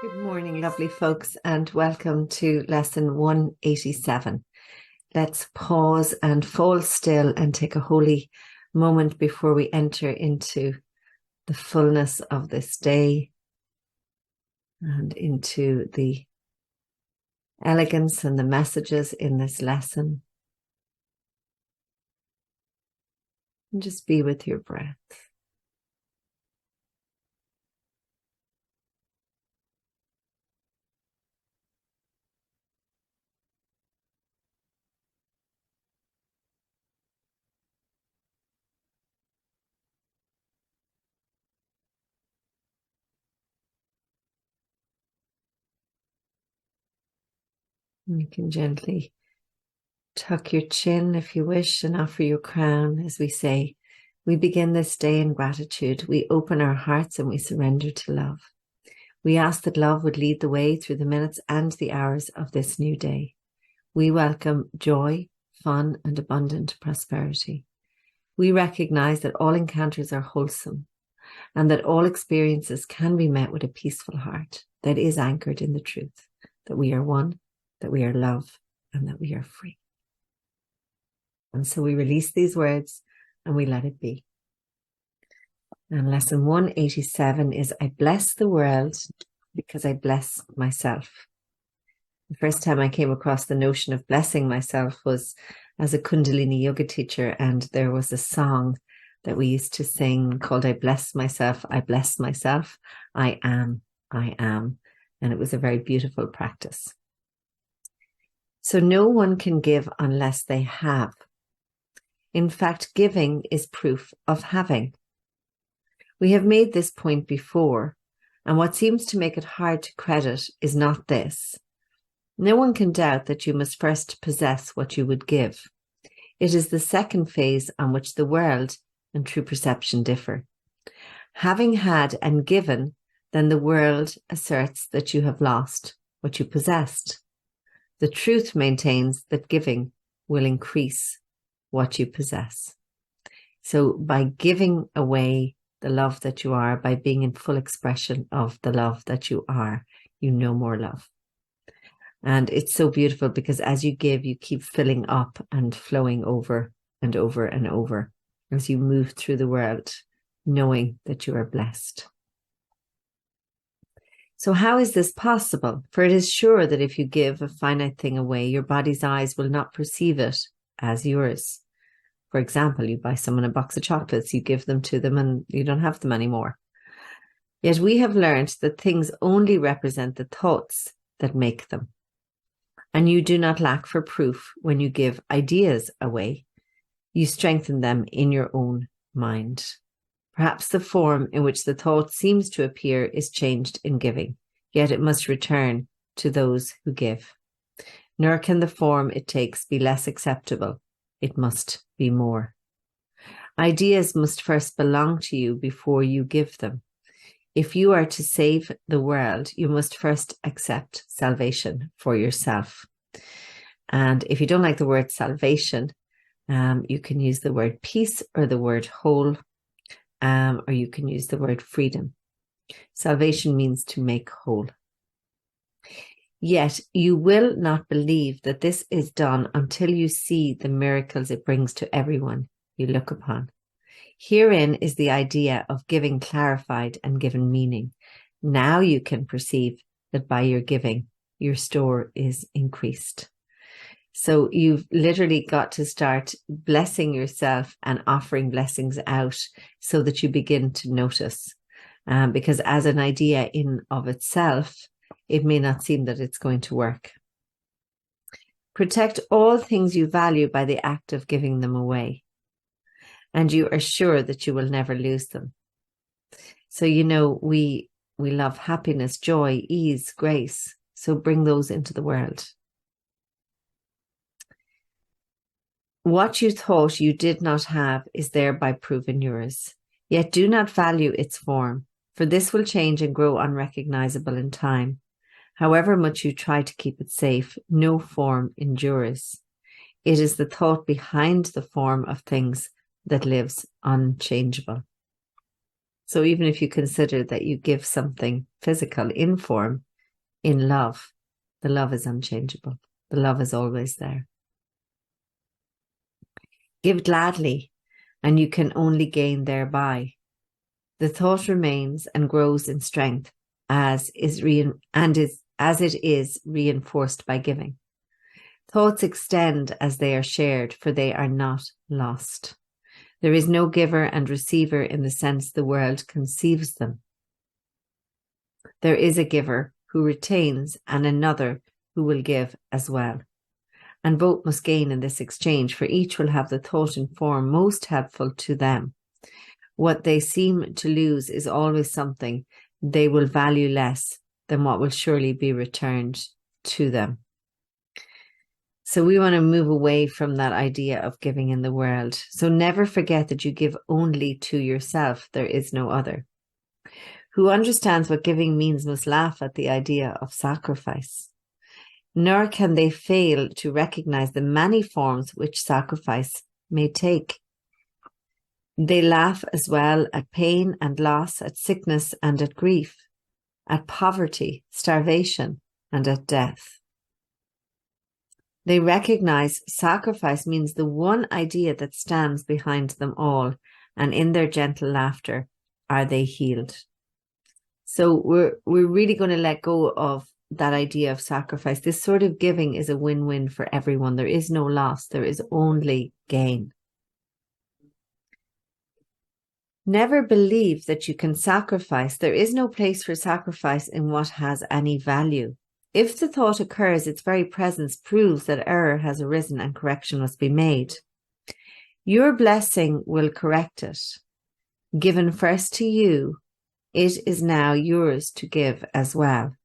Good morning, lovely folks, and welcome to lesson 187. Let's pause and fall still and take a holy moment before we enter into the fullness of this day and into the elegance and the messages in this lesson. And just be with your breath. You can gently tuck your chin if you wish and offer your crown as we say, we begin this day in gratitude. We open our hearts and we surrender to love. We ask that love would lead the way through the minutes and the hours of this new day. We welcome joy, fun, and abundant prosperity. We recognize that all encounters are wholesome and that all experiences can be met with a peaceful heart that is anchored in the truth, that we are one, that we are love, and that we are free. And so we release these words and we let it be. And lesson 187 is I bless the world because I bless myself. The first time I came across the notion of blessing myself was as a Kundalini yoga teacher, and there was a song that we used to sing called I bless myself, I bless myself, I am, I am. And it was a very beautiful practice. So no one can give unless they have. In fact, giving is proof of having. We have made this point before, and what seems to make it hard to credit is not this. No one can doubt that you must first possess what you would give. It is the second phase on which the world and true perception differ. Having had and given, then the world asserts that you have lost what you possessed. The truth maintains that giving will increase what you possess. So by giving away the love that you are, by being in full expression of the love that you are, you know more love. And it's so beautiful because as you give, you keep filling up and flowing over and over and over as you move through the world, knowing that you are blessed. So how is this possible? For it is sure that if you give a finite thing away, your body's eyes will not perceive it as yours. For example, you buy someone a box of chocolates, you give them to them and you don't have them anymore. Yet we have learned that things only represent the thoughts that make them. And you do not lack for proof when you give ideas away. You strengthen them in your own mind. Perhaps the form in which the thought seems to appear is changed in giving, yet it must return to those who give. Nor can the form it takes be less acceptable. It must be more. Ideas must first belong to you before you give them. If you are to save the world, you must first accept salvation for yourself. And if you don't like the word salvation, you can use the word peace or the word whole. Or you can use the word freedom. Salvation means to make whole. Yet you will not believe that this is done until you see the miracles it brings to everyone you look upon. Herein is the idea of giving clarified and given meaning. Now you can perceive that by your giving, your store is increased. So you've literally got to start blessing yourself and offering blessings out so that you begin to notice. Because as an idea in of itself, it may not seem that it's going to work. Protect all things you value by the act of giving them away. And you are sure that you will never lose them. So, you know, we love happiness, joy, ease, grace. So bring those into the world. What you thought you did not have is thereby proven yours. Yet do not value its form, for this will change and grow unrecognizable in time. However much you try to keep it safe, no form endures. It is the thought behind the form of things that lives unchangeable. So even if you consider that you give something physical in form, in love. The love is unchangeable. The love is always there. Give gladly, and you can only gain thereby. The thought remains and grows in strength as it is reinforced by giving. Thoughts extend as they are shared, for they are not lost. There is no giver and receiver in the sense the world conceives them. There is a giver who retains and another who will give as well. And both must gain in this exchange, for each will have the thought and form most helpful to them. What they seem to lose is always something they will value less than what will surely be returned to them. So we want to move away from that idea of giving in the world. So never forget that you give only to yourself. There is no other. Who understands what giving means must laugh at the idea of sacrifice. Nor can they fail to recognize the many forms which sacrifice may take. They laugh as well at pain and loss, at sickness and at grief, at poverty, starvation, and at death. They recognize sacrifice means the one idea that stands behind them all, and in their gentle laughter are they healed. So we're really going to let go of that idea of sacrifice. This sort of giving is a win-win for everyone. There is no loss. There is only gain. Never believe that you can sacrifice. There is no place for sacrifice in what has any value. If the thought occurs, its very presence proves that error has arisen and correction must be made. Your blessing will correct it. Given first to you, it is now yours to give as well.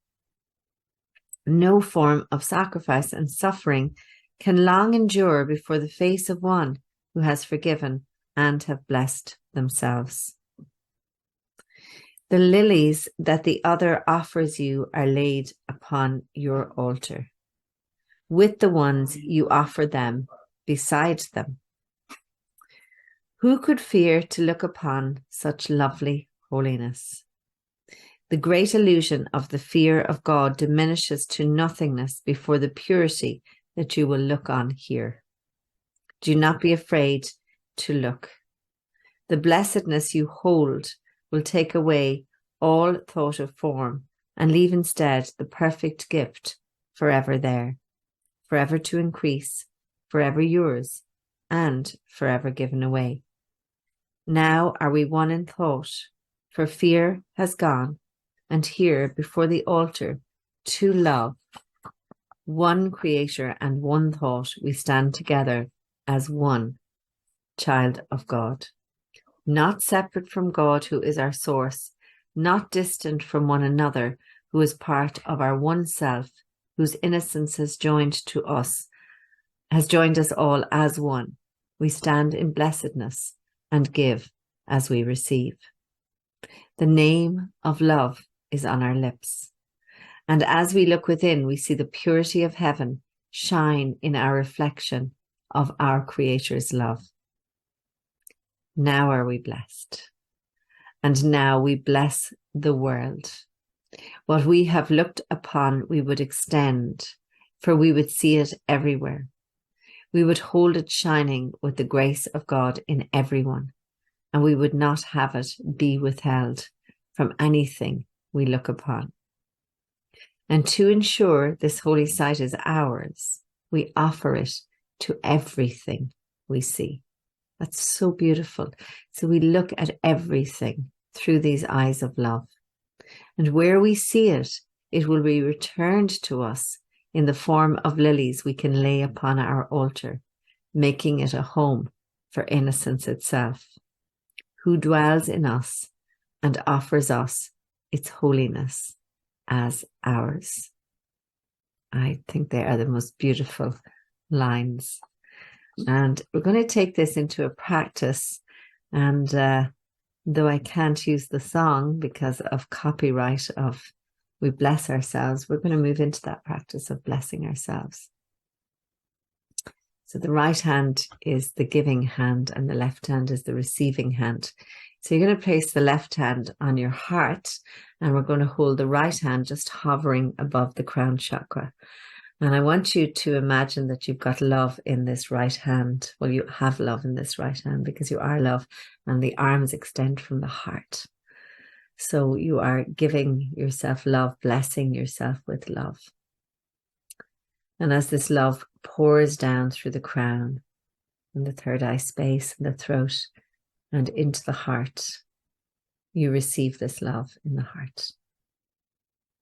No form of sacrifice and suffering can long endure before the face of one who has forgiven and have blessed themselves. The lilies that the other offers you are laid upon your altar, with the ones you offer them beside them. Who could fear to look upon such lovely holiness? The great illusion of the fear of God diminishes to nothingness before the purity that you will look on here. Do not be afraid to look. The blessedness you hold will take away all thought of form and leave instead the perfect gift forever there, forever to increase, forever yours, and forever given away. Now are we one in thought, for fear has gone, and here before the altar, to love, one Creator and one thought, we stand together as one child of God. Not separate from God, who is our source, not distant from one another, who is part of our one self, whose innocence has joined us all as one. We stand in blessedness and give as we receive. The name of love is on our lips. And as we look within, we see the purity of heaven shine in our reflection of our Creator's love. Now are we blessed. And now we bless the world. What we have looked upon, we would extend, for we would see it everywhere. We would hold it shining with the grace of God in everyone, and we would not have it be withheld from anything we look upon. And to ensure this holy sight is ours, we offer it to everything we see. That's so beautiful. So we look at everything through these eyes of love. And where we see it, it will be returned to us in the form of lilies we can lay upon our altar, making it a home for innocence itself, who dwells in us and offers us its holiness as ours. I think they are the most beautiful lines. And we're going to take this into a practice. And though I can't use the song because of copyright of we bless ourselves, we're going to move into that practice of blessing ourselves. So the right hand is the giving hand and the left hand is the receiving hand. So you're going to place the left hand on your heart, and we're going to hold the right hand just hovering above the crown chakra. And I want you to imagine that you've got love in this right hand. Well, you have love in this right hand because you are love, and the arms extend from the heart. So you are giving yourself love, blessing yourself with love. And as this love pours down through the crown and the third eye space and the throat and into the heart, you receive this love in the heart.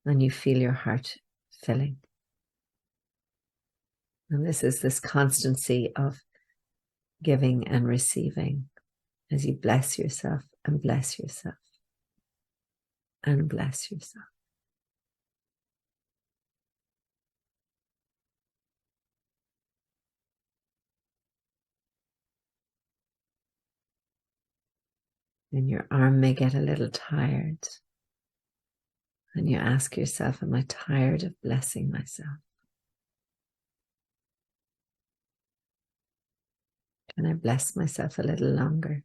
And you feel your heart filling. And this is this constancy of giving and receiving as you bless yourself and bless yourself and bless yourself. And your arm may get a little tired. And you ask yourself, am I tired of blessing myself? Can I bless myself a little longer?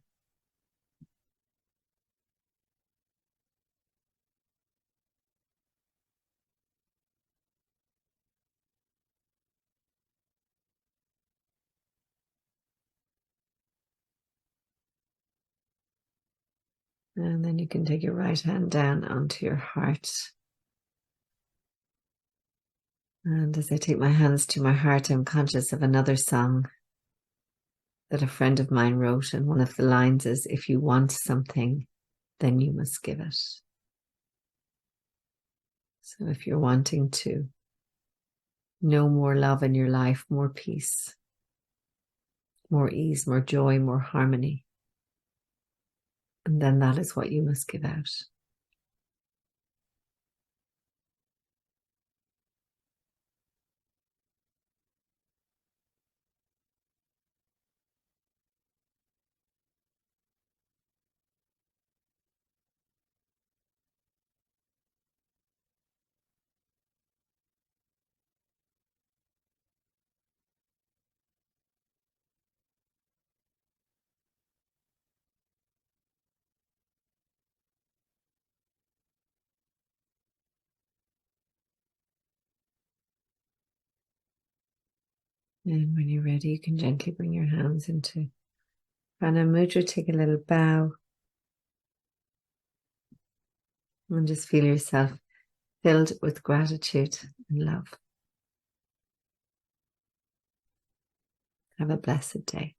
And then you can take your right hand down onto your heart. And as I take my hands to my heart, I'm conscious of another song that a friend of mine wrote. And one of the lines is, if you want something, then you must give it. So if you're wanting to know more love in your life, more peace, more ease, more joy, more harmony, and then that is what you must give out. And when you're ready, you can gently bring your hands into Prana Mudra, take a little bow, and just feel yourself filled with gratitude and love. Have a blessed day.